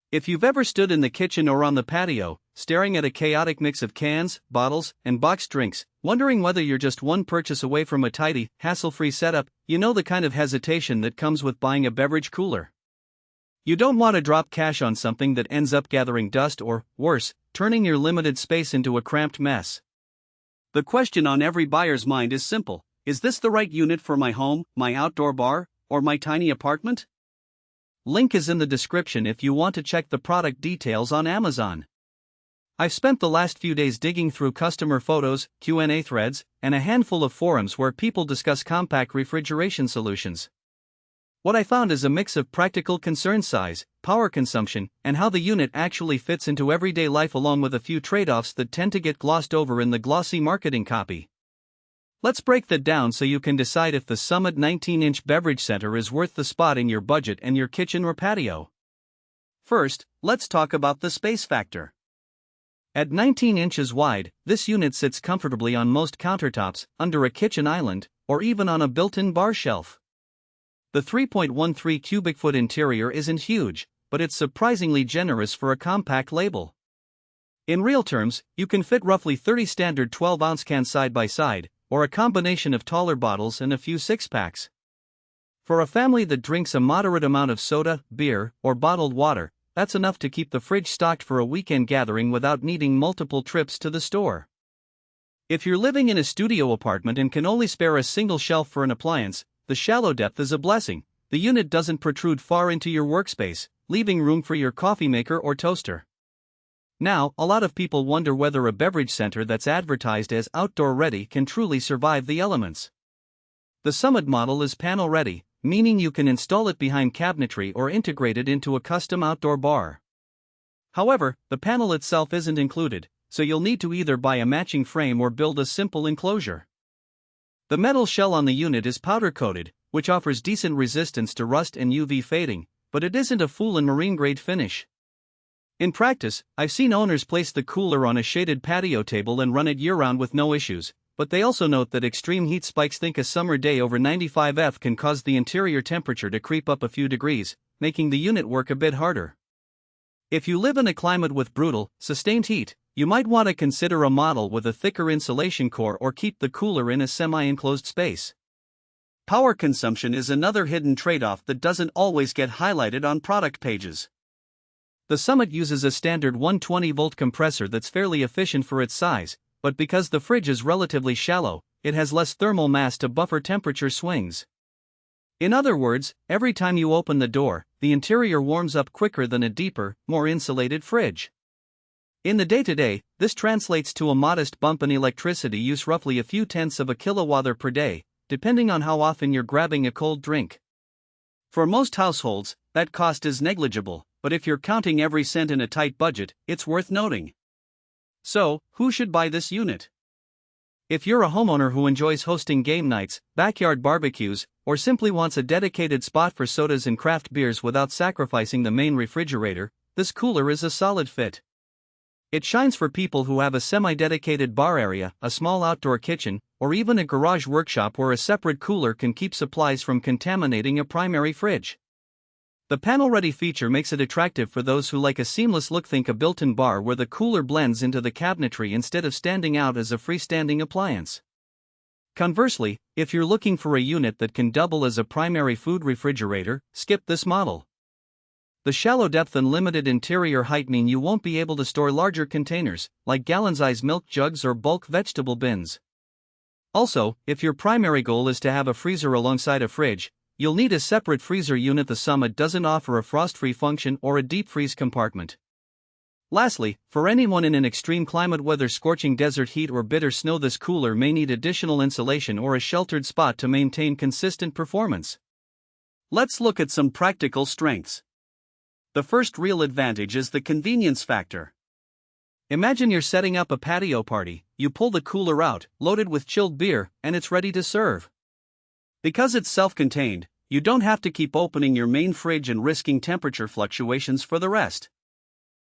If you've ever stood in the kitchen or on the patio, staring at a chaotic mix of cans, bottles, and boxed drinks, wondering whether you're just one purchase away from a tidy, hassle-free setup, you know the kind of hesitation that comes with buying a beverage cooler. You don't want to drop cash on something that ends up gathering dust or, worse, turning your limited space into a cramped mess. The question on every buyer's mind is simple: is this the right unit for my home, my outdoor bar, or my tiny apartment? Link is in the description if you want to check the product details on Amazon. I've spent the last few days digging through customer photos, Q&A threads, and a handful of forums where people discuss compact refrigeration solutions. What I found is a mix of practical concern: size, power consumption, and how the unit actually fits into everyday life, along with a few trade-offs that tend to get glossed over in the glossy marketing copy. Let's break that down so you can decide if the Summit 19-inch beverage center is worth the spot in your budget and your kitchen or patio. First, let's talk about the space factor. At 19 inches wide, this unit sits comfortably on most countertops, under a kitchen island, or even on a built-in bar shelf. The 3.13 cubic foot interior isn't huge, but it's surprisingly generous for a compact label. In real terms, you can fit roughly 30 standard 12-ounce cans side by side, or a combination of taller bottles and a few six-packs. For a family that drinks a moderate amount of soda, beer, or bottled water, that's enough to keep the fridge stocked for a weekend gathering without needing multiple trips to the store. If you're living in a studio apartment and can only spare a single shelf for an appliance, the shallow depth is a blessing. The unit doesn't protrude far into your workspace, leaving room for your coffee maker or toaster. Now, a lot of people wonder whether a beverage center that's advertised as outdoor ready can truly survive the elements. The Summit model is panel ready, meaning you can install it behind cabinetry or integrate it into a custom outdoor bar. However, the panel itself isn't included, so you'll need to either buy a matching frame or build a simple enclosure. The metal shell on the unit is powder coated, which offers decent resistance to rust and UV fading, but it isn't a full and marine grade finish. In practice, I've seen owners place the cooler on a shaded patio table and run it year-round with no issues, but they also note that extreme heat spikes. Think a summer day over 95 degrees can cause the interior temperature to creep up a few degrees, making the unit work a bit harder. If you live in a climate with brutal, sustained heat, you might want to consider a model with a thicker insulation core or keep the cooler in a semi-enclosed space. Power consumption is another hidden trade-off that doesn't always get highlighted on product pages. The Summit uses a standard 120-volt compressor that's fairly efficient for its size, but because the fridge is relatively shallow, it has less thermal mass to buffer temperature swings. In other words, every time you open the door, the interior warms up quicker than a deeper, more insulated fridge. In the day-to-day, this translates to a modest bump in electricity use, roughly a few tenths of a kilowatt per day, depending on how often you're grabbing a cold drink. For most households, that cost is negligible, but if you're counting every cent in a tight budget, it's worth noting. So, who should buy this unit? If you're a homeowner who enjoys hosting game nights, backyard barbecues, or simply wants a dedicated spot for sodas and craft beers without sacrificing the main refrigerator, this cooler is a solid fit. It shines for people who have a semi-dedicated bar area, a small outdoor kitchen, or even a garage workshop where a separate cooler can keep supplies from contaminating a primary fridge. The panel-ready feature makes it attractive for those who like a seamless look. Think a built-in bar where the cooler blends into the cabinetry instead of standing out as a freestanding appliance. Conversely, if you're looking for a unit that can double as a primary food refrigerator, skip this model. The shallow depth and limited interior height mean you won't be able to store larger containers, like gallon-size milk jugs or bulk vegetable bins. Also, if your primary goal is to have a freezer alongside a fridge, you'll need a separate freezer unit. The Summit doesn't offer a frost-free function or a deep freeze compartment. Lastly, for anyone in an extreme climate, whether scorching desert heat or bitter snow, this cooler may need additional insulation or a sheltered spot to maintain consistent performance. Let's look at some practical strengths. The first real advantage is the convenience factor. Imagine you're setting up a patio party, you pull the cooler out, loaded with chilled beer, and it's ready to serve. Because it's self-contained, you don't have to keep opening your main fridge and risking temperature fluctuations for the rest.